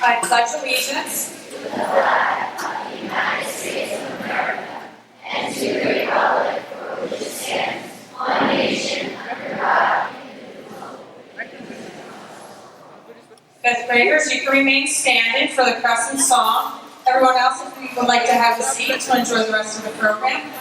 I pledge allegiance to the flag of the United States of America and to the republic for which it stands, one nation, under God, indivisible. Fifth graders, you can remain standing for the Kresson song. Everyone else, if you would like to have a seat to enjoy the rest of the program.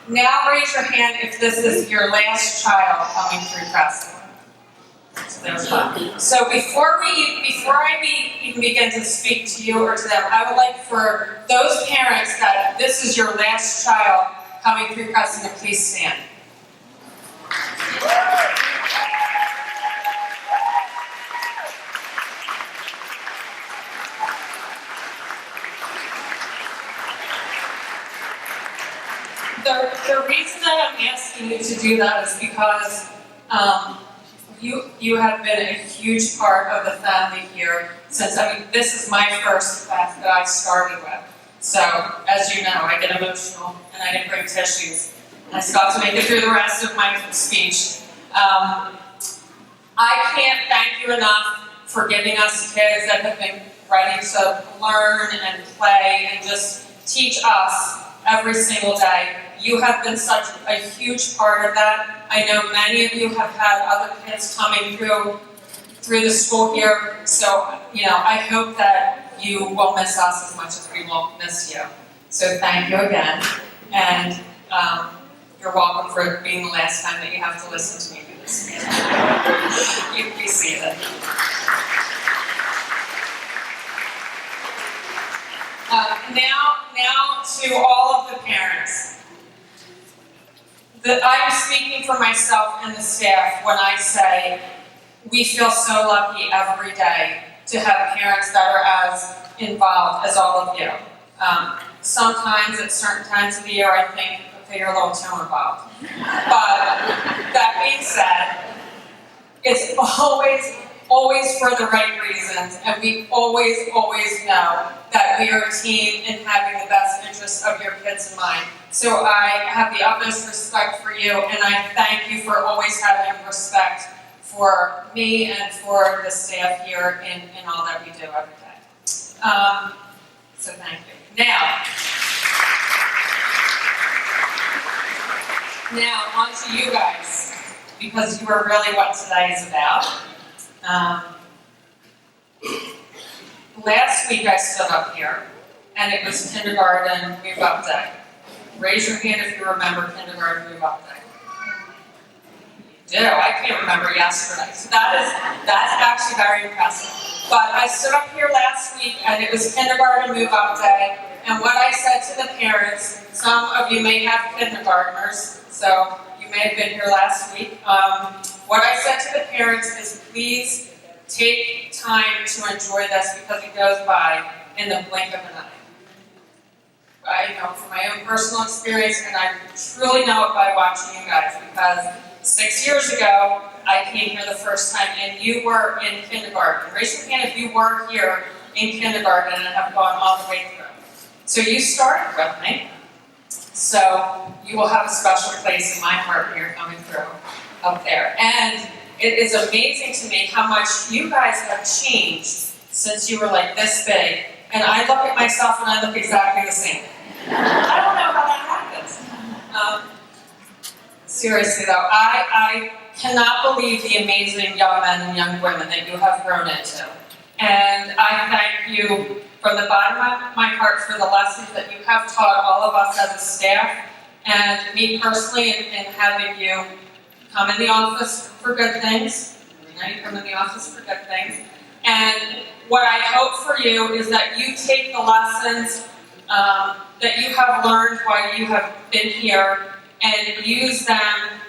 Now raise your hand if this is your last child coming through Kresson. So there's one. So before I even begin to speak to you or to them, I would like for those parents that this is your last child coming through Kresson to please stand. The reason that I'm asking you to do that is because you have been a huge part of the family here since, this is my first class that I started with. So, as you know, I get emotional and I didn't bring tissues. And I still have to make it through the rest of my speech. I can't thank you enough for giving us kids that have been ready to learn and play and just teach us every single day. You have been such a huge part of that. I know many of you have had other kids coming through the school here, so I hope that you will miss us as much as we will miss you. So thank you again, and you're welcome for being the last time that you have to listen to me do this. You can be seated. Now to all of the parents. I'm speaking for myself and the staff when I say we feel so lucky every day to have parents that are as involved as all of you. Sometimes at certain times of the year I think, okay, you're a little too involved. But that being said, it's always for the right reasons, and we always know that we are a team in having the best interests of your kids in mind. So I have the utmost respect for you, and I thank you for always having respect for me and for the staff here in all that we do every day. So thank you. Now on to you guys, because you are really what today is about. Last week I stood up here, and it was kindergarten move-up day. Raise your hand if you remember kindergarten move-up day. You do. I can't remember yesterday, so that's actually very impressive. But I stood up here last week, and it was kindergarten move-up day, and what I said to the parents, some of you may have kindergartners, so you may have been here last week. What I said to the parents is, please take time to enjoy this because it goes by in the blink of an eye. I know from my own personal experience, and I truly know it by watching you guys, because 6 years ago, I came here the first time, and you were in kindergarten. Raise your hand if you were here in kindergarten and have gone all the way through. So you started with me, so you will have a special place in my heart when you're coming through up there. And it is amazing to me how much you guys have changed since you were like this big. And I look at myself and I look exactly the same. I don't know how that happens. Seriously though, I cannot believe the amazing young men and young women that you have grown into. And I thank you from the bottom of my heart for the lessons that you have taught all of us as a staff, and me personally in having you come in the office for good things. I know you come in the office for good things. And what I hope for you is that you take the lessons that you have learned while you have been here and use them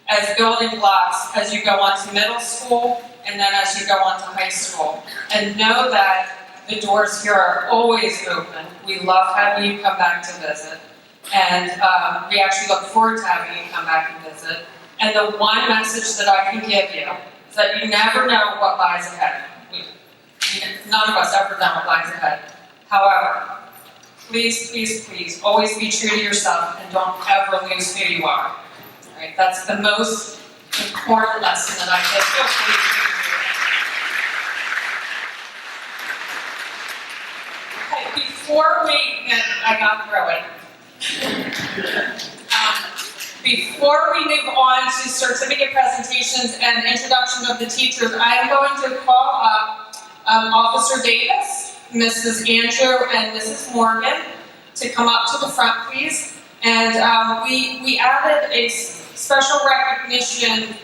as building blocks as you go on to middle school and then as you go on to high school. And know that the doors here are always open. We love having you come back to visit. And we actually look forward to having you come back and visit. And the one message that I can give you is that you never know what lies ahead. None of us ever know what lies ahead. However, please, please, please, always be true to yourself and don't ever lose who you are. All right? That's the most important lesson that I get. Okay, before I got through it. Before we move on to certificate presentations and introduction of the teachers, I am going to call up Officer Davis, Mrs. Andrew, and Mrs. Morgan to come up to the front, please. And we added a special recognition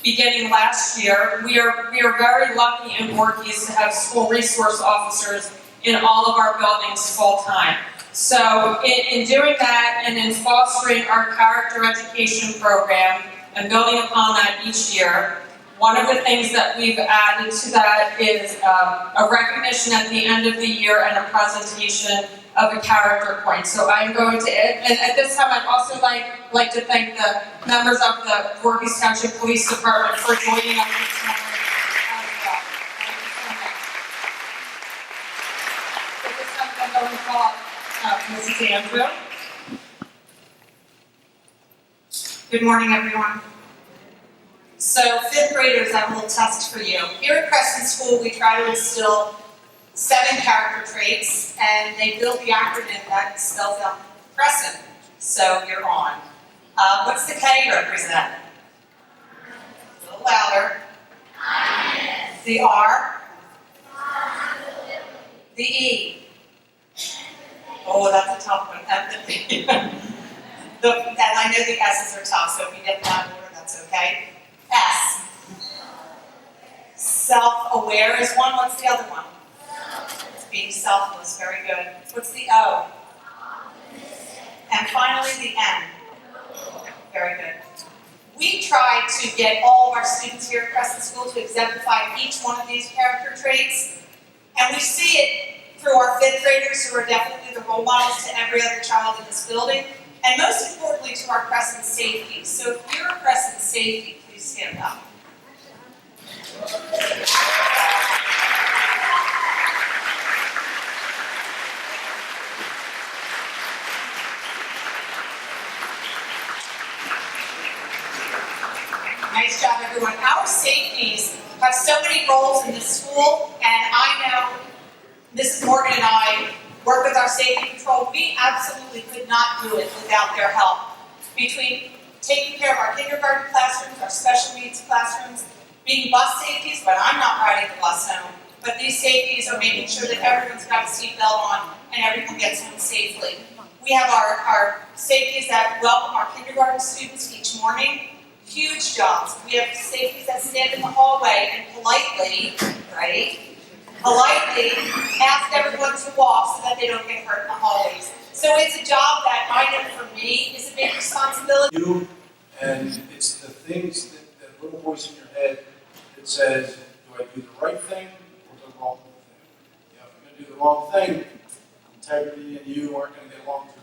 beginning last year. We are very lucky in Voorhees to have school resource officers in all of our buildings full-time. So in doing that and in fostering our character education program and building upon that each year, one of the things that we've added to that is a recognition at the end of the year and a presentation of a character point. So I'm going to, and at this time I'd also like to thank the members of the Voorhees Township Police Department for joining us this morning as well. Thank you so much. At this time I'm going to call Mrs. Andrew. Good morning, everyone. So, fifth graders, I have a little test for you. Here at Kresson School, we try to instill 7 character traits, and they built the acronym that spells out Kresson. So, you're on. What's the K represent? A little louder. The R. The E. Oh, that's a tough one. Empathy. And I know the S's are tough, so if you get that order, that's okay. S. Self-aware is one. What's the other one? It's being selfless. Very good. What's the O? And finally, the N. Very good. We try tried to get all of our students here at Kresson School to exemplify each one of these character traits. And we see it through our fifth graders, who are definitely the role models to every other child in this building, and most importantly to our Kresson safeties. So if you're a Kresson safety, please stand up. Nice job, everyone. Our safeties have so many roles in this school, and I know Mrs. Morgan and I work with our safety patrol. We absolutely could not do it without their help. Between taking care of our kindergarten classrooms, our special needs classrooms, being bus safeties, but I'm not riding the bus home, but these safeties are making sure that everyone's got a seatbelt on and everyone gets home safely. We have our safeties that welcome our kindergarten students each morning. Huge jobs. We have safeties that stand in the hallway and politely ask everyone to walk so that they don't get hurt in the hallways. So it's a job that I know for me is a big responsibility. You, and it's the things that little voice in your head that says, do I do the right thing or the wrong thing? If I'm going to do the wrong thing, integrity and you aren't going to get along too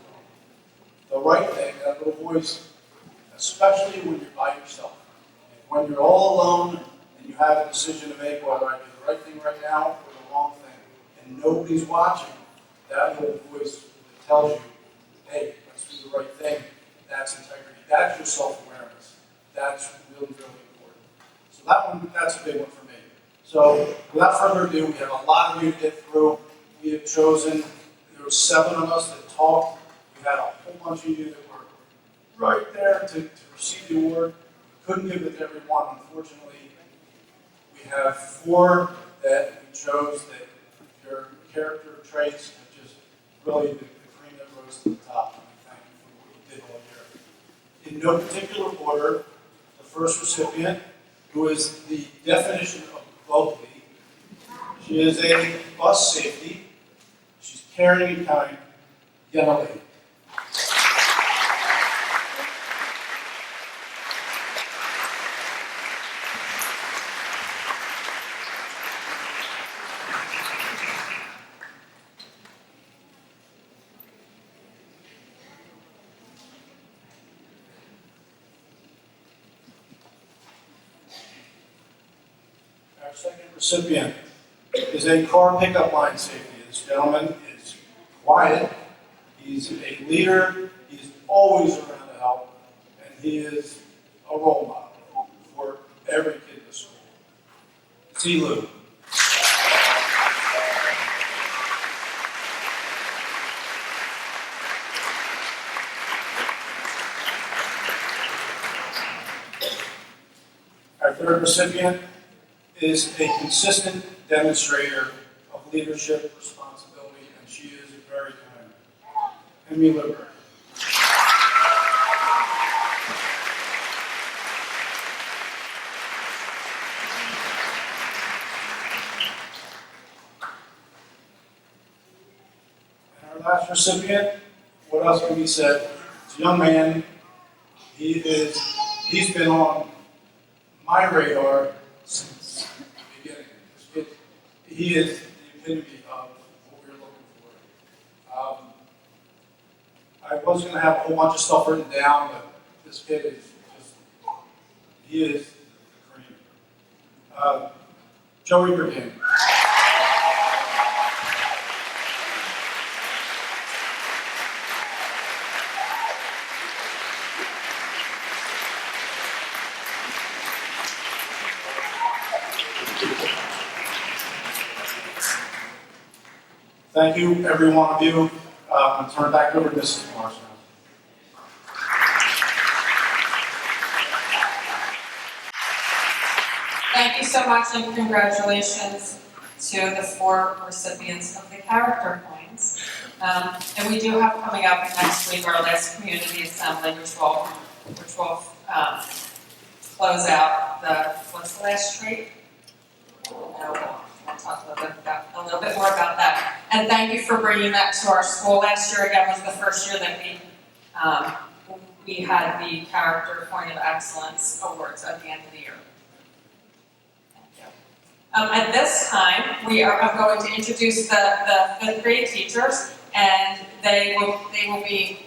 well. The right thing, that little voice, especially when you're by yourself. When you're all alone and you have a decision to make, whether I do the right thing right now or the wrong thing, and nobody's watching, that little voice that tells you, hey, let's do the right thing, that's integrity. That's your self-awareness. That's really, really important. So that's a big one for me. So without further ado, we have a lot of you to get through. We have chosen, there were 7 of us that talked. We had a whole bunch of you that were right there to receive the award. We couldn't give it to everyone, unfortunately. We have 4 that we chose that your character traits are just really the cream that rose to the top. And we thank you for what you did all year. In no particular order, the first recipient, who is the definition of bubbly, she is a bus safety. She's caring and kind, young lady. Our second recipient is a car pickup line safety. This gentleman is quiet, he's a leader, he's always around to help, and he is a role model for every kid in the school. Zilu. Our third recipient is a consistent demonstrator of leadership, responsibility, and she is very kind. Emmy Liber. And our last recipient, what else can be said? It's a young man. He's been on my radar since the beginning. He is the epitome of what we're looking for. I was going to have a whole bunch of stuff written down, but this kid is just, he is the cream. Joey Brigade. Thank you, every one of you. I'll turn it back over to Mrs. Morris now. Thank you so much and congratulations to the 4 recipients of the character points. And we do have coming up next week our last community assembly, which will close out what's the last trait? I'll talk a little bit more about that. And thank you for bringing that to our school. Last year, again, was the first year that we had the Character Point of Excellence Awards at the end of the year. Thank you. At this time, I'm going to introduce the fifth grade teachers, and they will be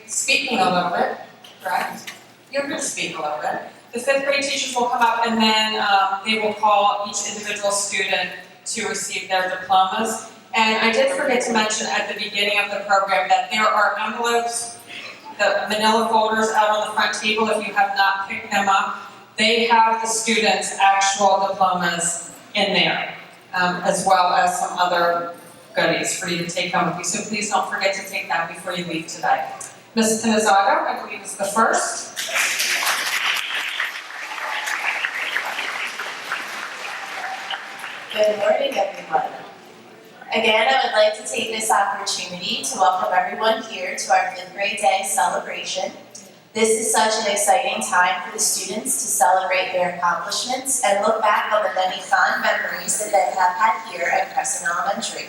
speaking a little bit, correct? You're going to speak a little bit. The fifth grade teachers will come up, and then they will call each individual student to receive their diplomas. And I did forget to mention at the beginning of the program that there are envelopes, the manila folders out on the front table. If you have not picked them up, they have the students' actual diplomas in there, as well as some other goodies for you to take home with you. So please don't forget to take that before you leave today. Ms. Pinizaga, I believe, is the first. Good morning, everyone. Again, I would like to take this opportunity to welcome everyone here to our 5th grade day celebration. This is such an exciting time for the students to celebrate their accomplishments and look back on the many fond memories that they have had here at Kresson Elementary.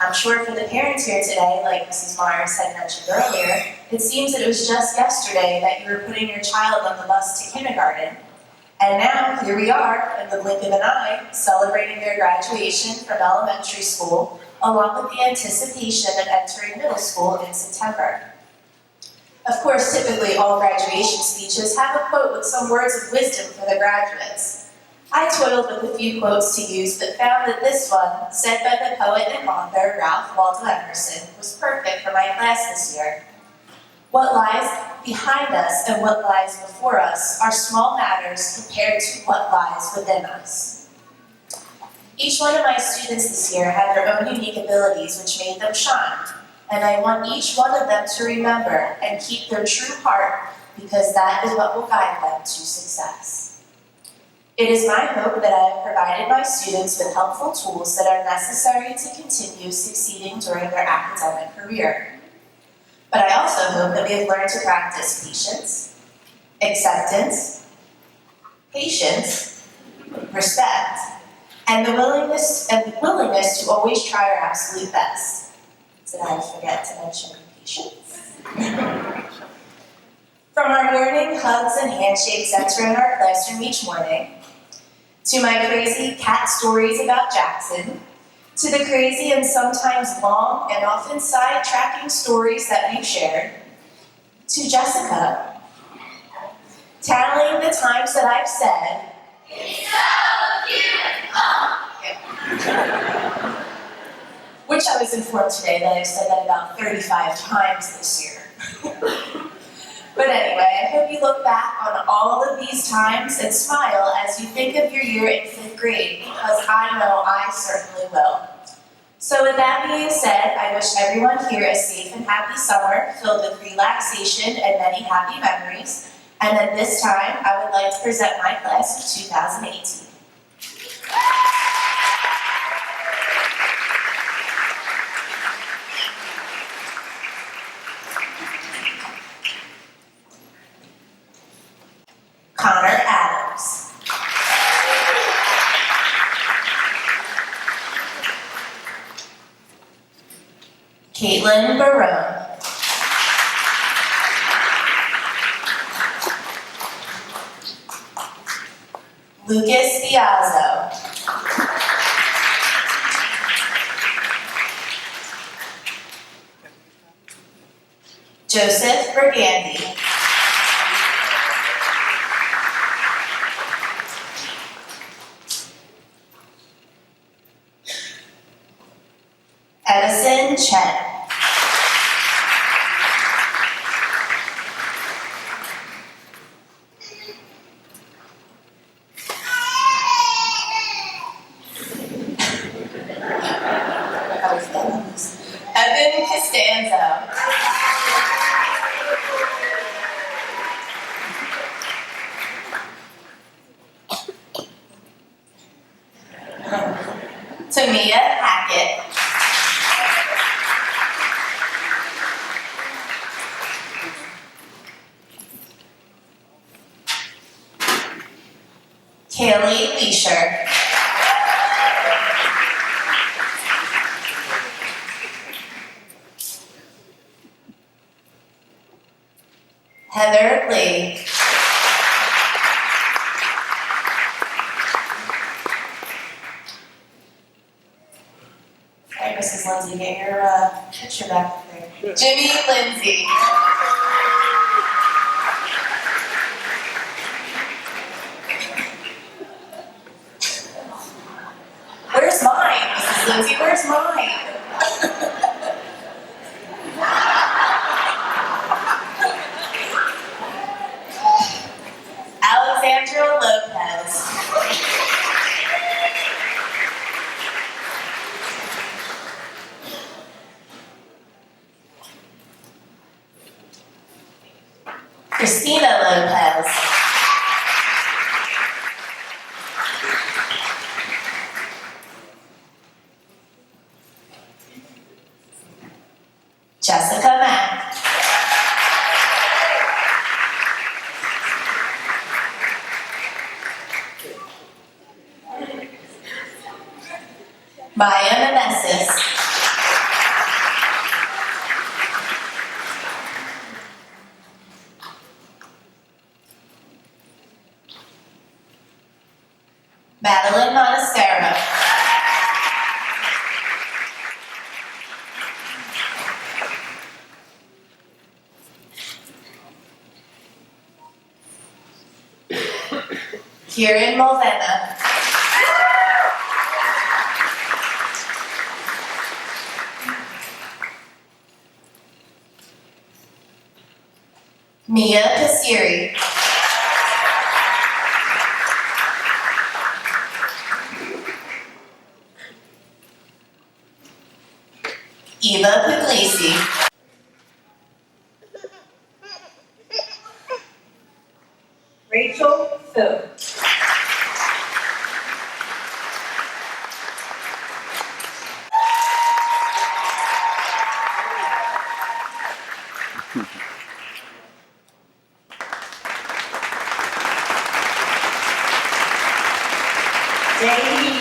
I'm sure for the parents here today, like Mrs. Myers had mentioned earlier, it seems that it was just yesterday that you were putting your child on the bus to kindergarten. And now, here we are, in the blink of an eye, celebrating their graduation from elementary school, along with the anticipation of entering middle school in September. Of course, typically all graduation speeches have a quote with some words of wisdom for the graduates. I toiled with a few quotes to use, but found that this one, said by the poet and author Ralph Waldo Emerson, was perfect for my class this year. What lies behind us and what lies before us are small matters compared to what lies within us. Each one of my students this year had their own unique abilities which made them shine, and I want each one of them to remember and keep their true heart, because that is what will guide them to success. It is my hope that I have provided my students with helpful tools that are necessary to continue succeeding during their academic career. But I also hope that we have learned to practice patience, acceptance, patience, respect, and the willingness to always try our absolute best. Did I forget to mention patience? From our morning hugs and handshakes entering our classroom each morning, to my crazy cat stories about Jackson, to the crazy and sometimes long and often sidetracking stories that we've shared, to Jessica, tallying the times that I've said, "It's so beautiful," which I was informed today that I've said that about 35 times this year. But anyway, I hope you look back on all of these times and smile as you think of your year in 5th grade, because I know I certainly will. So with that being said, I wish everyone here a safe and happy summer filled with relaxation and many happy memories. And at this time, I would like to present my class of 2018. Connor Adams. Caitlin Barone. Lucas Biazzo. Joseph Burgandy. Edison Chen. Evan Costanzo. Tamia Hackett. Kaylee Leisure. Lee. All right, Mrs. Lindsay, get your picture back there. Jimmy Lindsay. Where's mine, Mrs. Lindsay? Where's mine? Alexandra Lopez. Christina Lopez. Jessica Mack. Maya Meneses. Madeline Monastero. Kieran Mulvena. Mia Pasiri. Eva Puglisi. Rachel Fu. Jamie.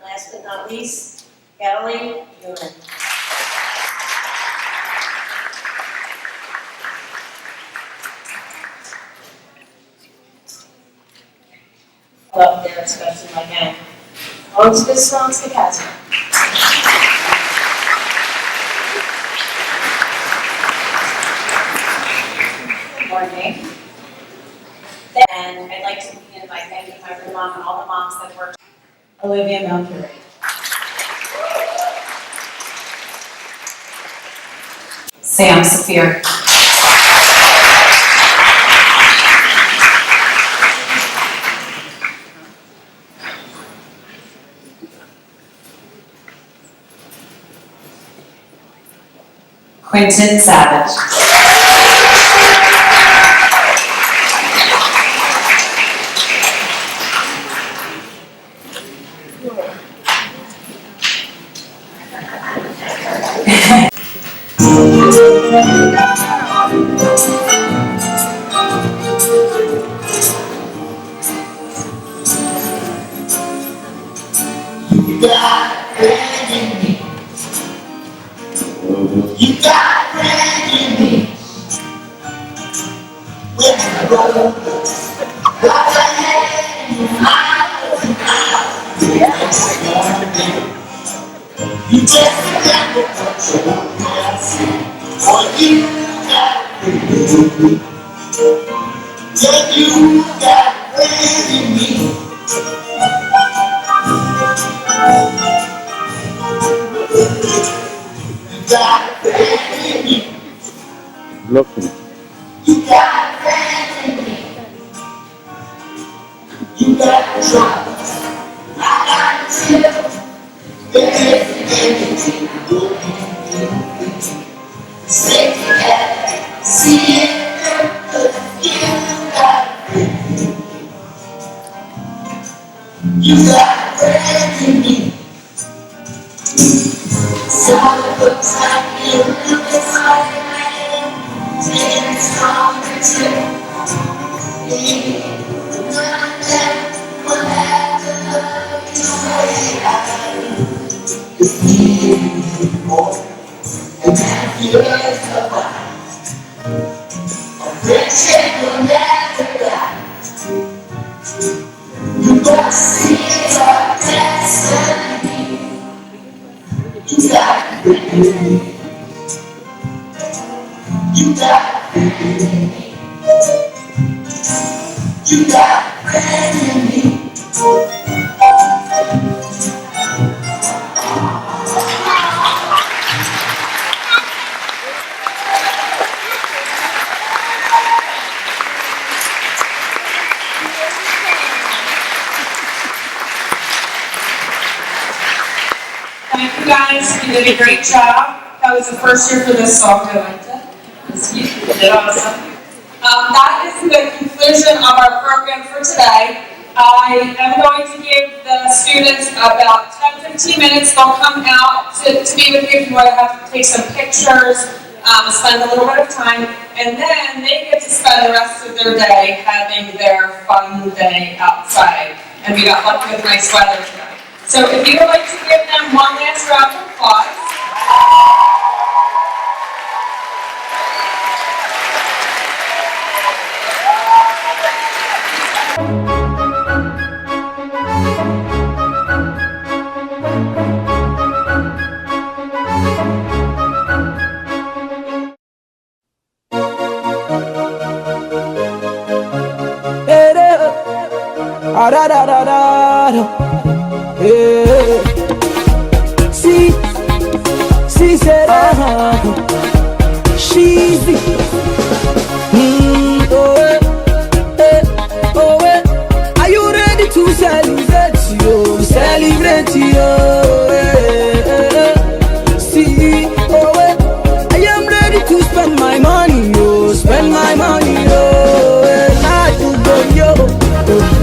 Last but not least, Kelly Newman. Love there, especially my gang. Songs good songs to Kezia. Good morning. And I'd like to begin by thanking my real mom and all the moms that worked. Olivia Melchior. Sam Saphir. Quentin Savage. You got friends in me. You got friends in me. When I roll, like a hand miles and miles. Yes, you just got the control. Or you got friends. Yeah, you got friends in me. You got friends in me. Looking. You got friends in me. You got troubles. I got chills. There's everything stay together. See it through. You got friends. You got friends in me. Some looks like you look as hard as I am. Getting stronger too. None of them will have to It's our destiny. You got it. You got it. You got it in me. Thank you guys, you did a great job. That was the first year for this song, I liked it. You did awesome. That is the conclusion of our program for today. I am going to give the students about 10-15 minutes. They'll come out to be with you if you want to have to take some pictures, spend a little bit of time, and then they get to spend the rest of their day having their fun day outside. And we got lucky with nice weather today. So if you would like to give them one last round of applause. She said, she's the are you ready to celebrate you? Celebrate you. See, I am ready to spend my money, spend my money, I do go,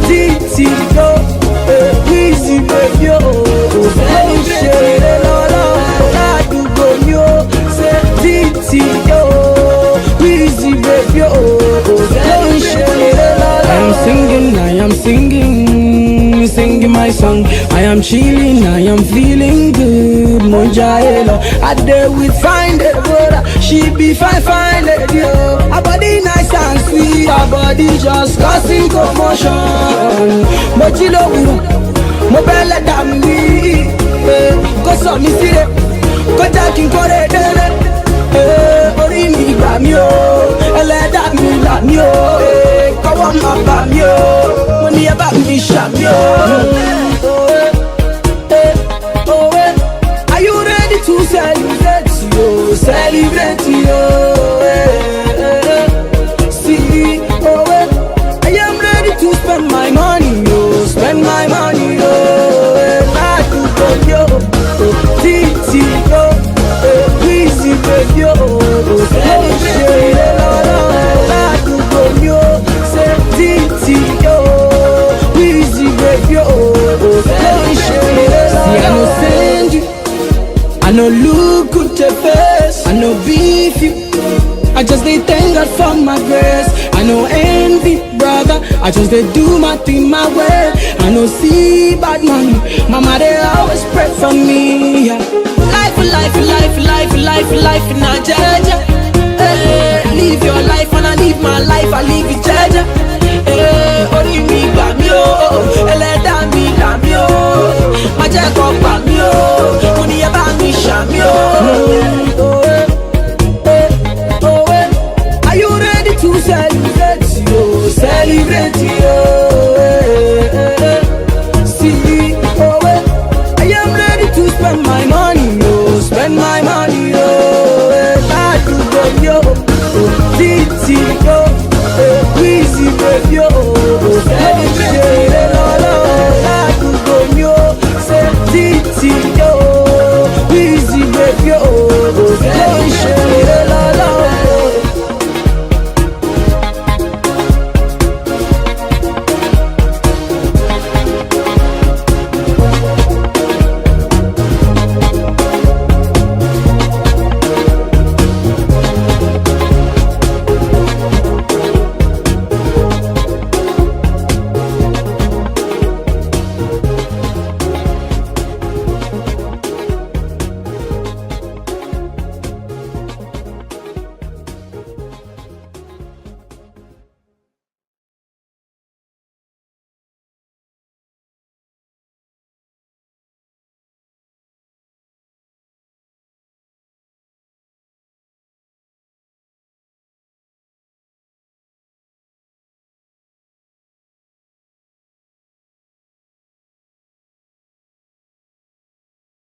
Titi, easy, yo, celebrate, I do go, Titi, easy, yo, I am singing my song. I am chilling, I am feeling good. Monjaelo, I there with fine Deborah. She be fine lady, her body nice and sweet. Her body just causing commotion. But you know we mo belle than me. Go so me see it, go jacking for it. Ori mi gbà mí o, ẹlẹ́dàá mi là mí o, kọ́wọ́ má bà mí o, mo ní ẹ bá mi ṣàmì o. Are you ready to celebrate yo? Celebrate yo. See, I am ready to spend my money yo, spend my money yo. I do go yo, Titi yo. Easy baby, yo, celebrate, I do go yo, say Titi yo, easy baby, yo, celebrate. See, I no send you, I no look good to face, I no beef you, I just dey thank God for my grace. I no envy, brother, I just dey do my thing my way. I no see bad man, mama they always pray for me, yeah. Life in a jaja. Live your life and I live my life, I live it jaja. Ori mi gbà mí o, ẹlẹ́dàá mi là